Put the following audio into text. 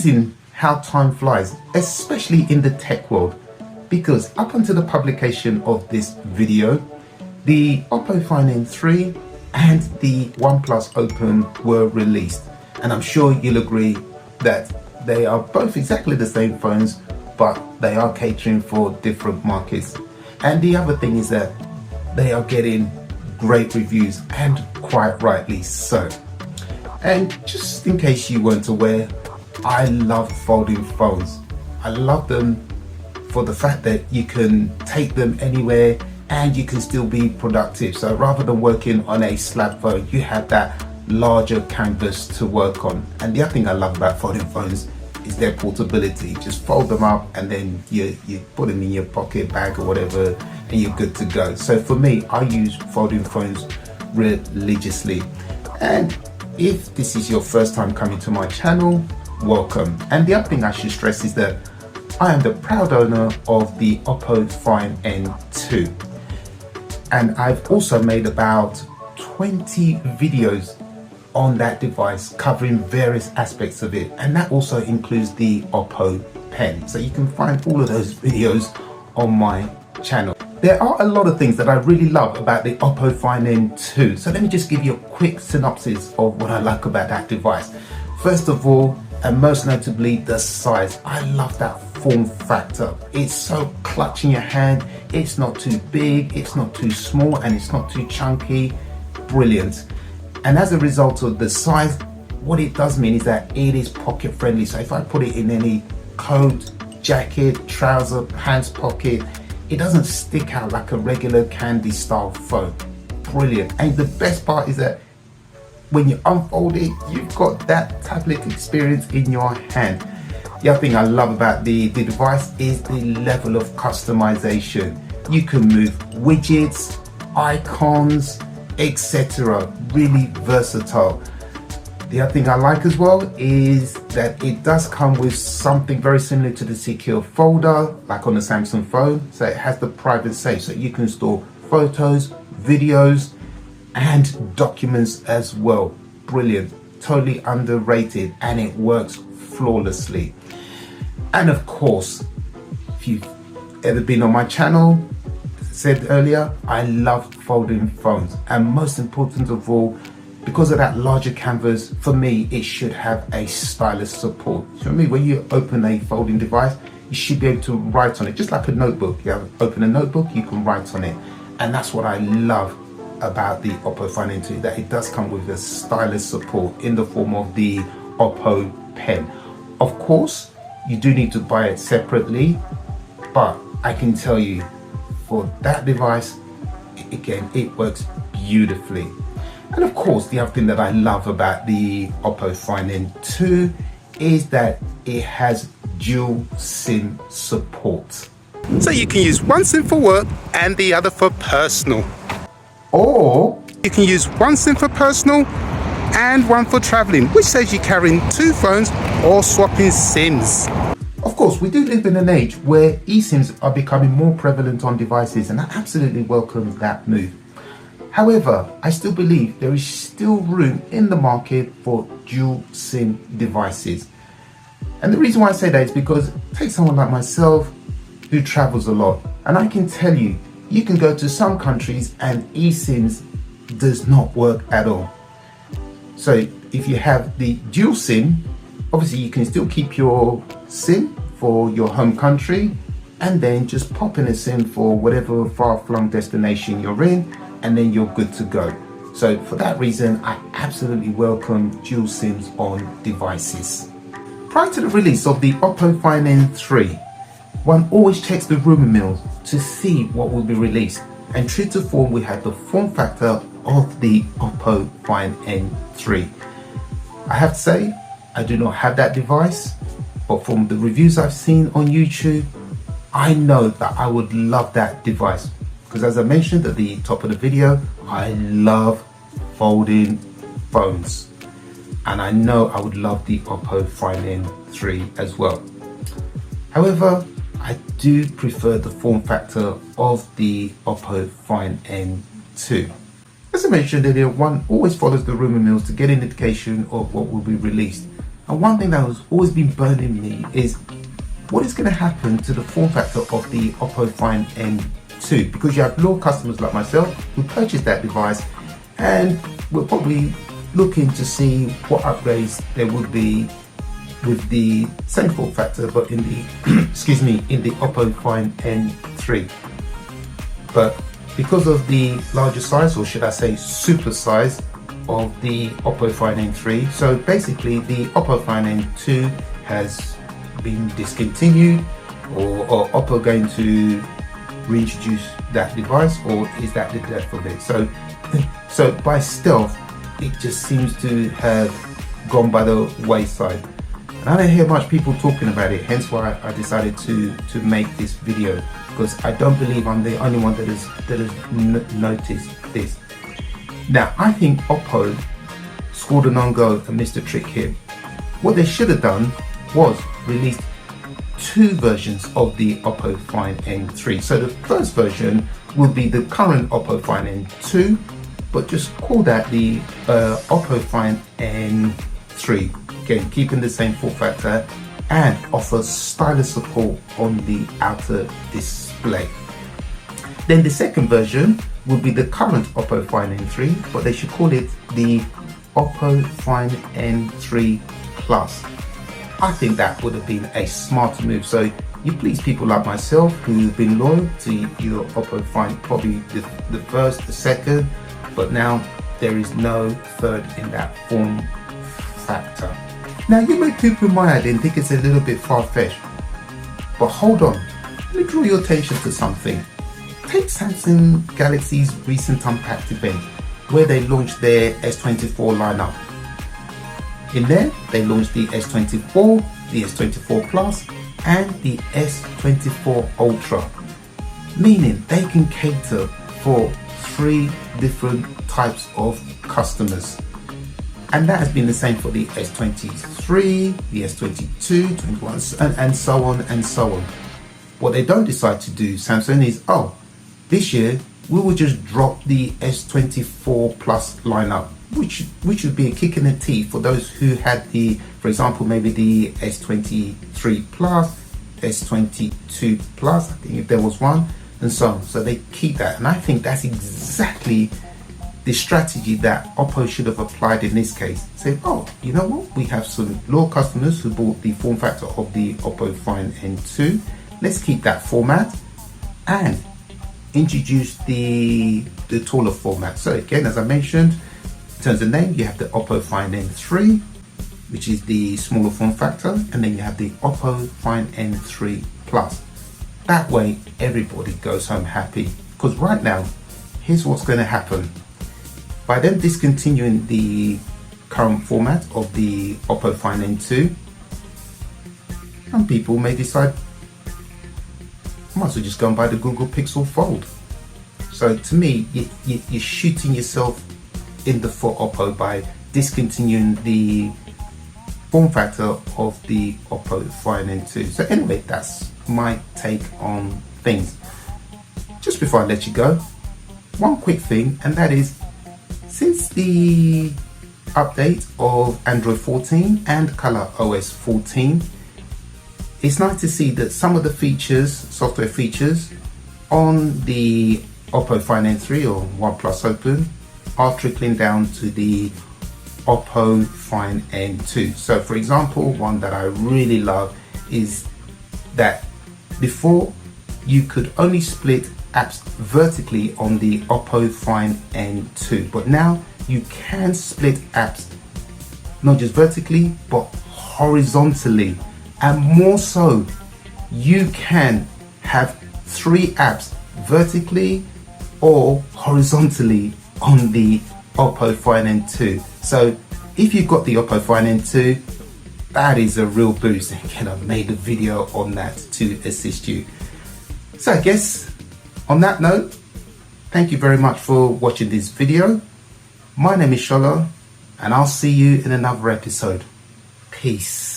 amazing how time flies, especially in the tech world, because up until the publication of this video, the Oppo Find N2 and the OnePlus Open were released, and I'm sure you'll agree that they are both exactly the same phones, but they are catering for different markets. And the other thing is that they are getting great reviews, and quite rightly so. And just in case you weren't aware, I love folding phones. I love them for the fact that you can take them anywhere and you can still be productive. So rather than working on a slab phone, you have that larger canvas to work on. And the other thing I love about folding phones is their portability. Just fold them up and then you put them in your pocket, bag or whatever, and you're good to go. So for me, I use folding phones religiously. And if this is your first time coming to my channel, welcome. And the other thing I should stress is that I am the proud owner of the Oppo Find N2. And I've also made about 20 videos on that device covering various aspects of it, and that also includes the Oppo Pen. So you can find all of those videos on my channel. There are a lot of things that I really love about the Oppo Find N2. So let me just give you a quick synopsis of what I like about that device. First of all, and most notably, the size. I love that form factor. It's so clutch in your hand. It's not too big, it's not too small, and it's not too chunky. Brilliant. And as a result of the size, what it does mean is that it is pocket friendly. So if I put it in any coat, jacket, trouser, pants pocket, it doesn't stick out like a regular candy style phone. Brilliant. And the best part is that when you unfold it, you've got that tablet experience in your hand. The other thing I love about the device is the level of customization. You can move widgets, icons, etc. Really versatile. The other thing I like as well is that it does come with something very similar to the secure folder, like on the Samsung phone. So it has the private safe, so you can store photos, videos, and documents as well. Brilliant. Totally underrated, and it works flawlessly. And of course, if you've ever been on my channel, said earlier, I love folding phones, and most important of all, because of that larger canvas, for me it should have a stylus support. For me, when you open a folding device, you should be able to write on it, just like a notebook. You open a notebook, you can write on it, and that's what I love about the Oppo Find N2, that it does come with a stylus support in the form of the Oppo Pen. Of course, you do need to buy it separately, but I can tell you, for that device, again, it works beautifully. And of course, the other thing that I love about the Oppo Find N2 is that it has dual SIM support. So you can use one SIM for work and the other for personal. Or you can use one SIM for personal and one for traveling, which saves you carrying two phones or swapping SIMs. Of course, we do live in an age where eSIMs are becoming more prevalent on devices, and I absolutely welcome that move. However, I still believe there is still room in the market for dual SIM devices. And the reason why I say that is because take someone like myself who travels a lot, and I can tell you, you can go to some countries and eSIMs does not work at all. So if you have the dual SIM, obviously you can still keep your SIM for your home country and then just pop in a SIM for whatever far-flung destination you're in, and then you're good to go. So for that reason, I absolutely welcome dual SIMs on devices. Prior to the release of the Oppo Find N2, one always checks the rumor mills to see what will be released, and true to form, we had the form factor of the Oppo Find N2. I have to say, I do not have that device, but from the reviews I've seen on YouTube, I know that I would love that device, because as I mentioned at the top of the video, I love folding phones, and I know I would love the Oppo Find N2 as well. However, I do prefer the form factor of the Oppo Find N2. As I mentioned earlier, one always follows the rumor mills to get an indication of what will be released. And one thing that has always been burning me is what is going to happen to the form factor of the Oppo Find N2, because you have loyal customers like myself who purchased that device, and we're probably looking to see what upgrades there would be with the same form factor but in the excuse me, in the Oppo Find N3. But because of the larger size, or should I say super size, of the Oppo Find N3, so basically the Oppo Find N2 has been discontinued, or Oppo going to reintroduce that device, or is that the death of it? So by stealth, it just seems to have gone by the wayside. And I don't hear much people talking about it, hence why I decided to make this video, because I don't believe I'm the only one that has noticed this. Now, I think Oppo scored an own go and missed a trick here. What they should have done was released two versions of the Oppo Find N3. So the first version will be the current Oppo Find N2, but just call that the Oppo Find N3. Again, keeping the same form factor, and offer stylus support on the outer display. Then the second version will be the current Oppo Find N3, but they should call it the Oppo Find N3 Plus. I think that would have been a smart move. So you please people like myself who've been loyal to your Oppo Find, probably the first, the second, but now there is no third in that form factor. Now you may poo-poo my idea and think it's a little bit far-fetched, but hold on, let me draw your attention to something. Take Samsung Galaxy's recent Unpacked event, where they launched their S24 lineup. In there, they launched the S24, the S24 Plus, and the S24 Ultra, meaning they can cater for 3 different types of customers. And that has been the same for the S23, the S22, 21, and so on and so on. What they don't decide to do, Samsung, is, this year we will just drop the S24 Plus lineup, which would be a kick in the teeth for those who had the, for example, maybe the S23 Plus, S22 Plus, I think if there was one, and so on. So they keep that, and I think that's exactly the strategy that Oppo should have applied in this case. Say, you know what? We have some loyal customers who bought the form factor of the Oppo Find N2. Let's keep that format and introduce the taller format. So again, as I mentioned, in terms of name, you have the Oppo Find N3, which is the smaller form factor, and then you have the Oppo Find N3 Plus. That way, everybody goes home happy. Because right now, here's what's going to happen. By them discontinuing the current format of the Oppo Find N2, some people may decide, I might as well just go and buy the Google Pixel Fold. So to me, you're shooting yourself in the foot, Oppo, by discontinuing the form factor of the Oppo Find N2. So anyway, that's my take on things. Just before I let you go, one quick thing, and that is, since the update of Android 14 and ColorOS 14, it's nice to see that some of the features, software features, on the Oppo Find N3 or OnePlus Open are trickling down to the Oppo Find N2. So for example, one that I really love is that before you could only split apps vertically on the Oppo Find N2, but now you can split apps not just vertically but horizontally, and more so, you can have 3 apps vertically or horizontally on the Oppo Find N2. So if you've got the Oppo Find N2, that is a real boost. Again, I've made a video on that to assist you. So I guess on that note, thank you very much for watching this video. My name is Shola, and I'll see you in another episode. Peace.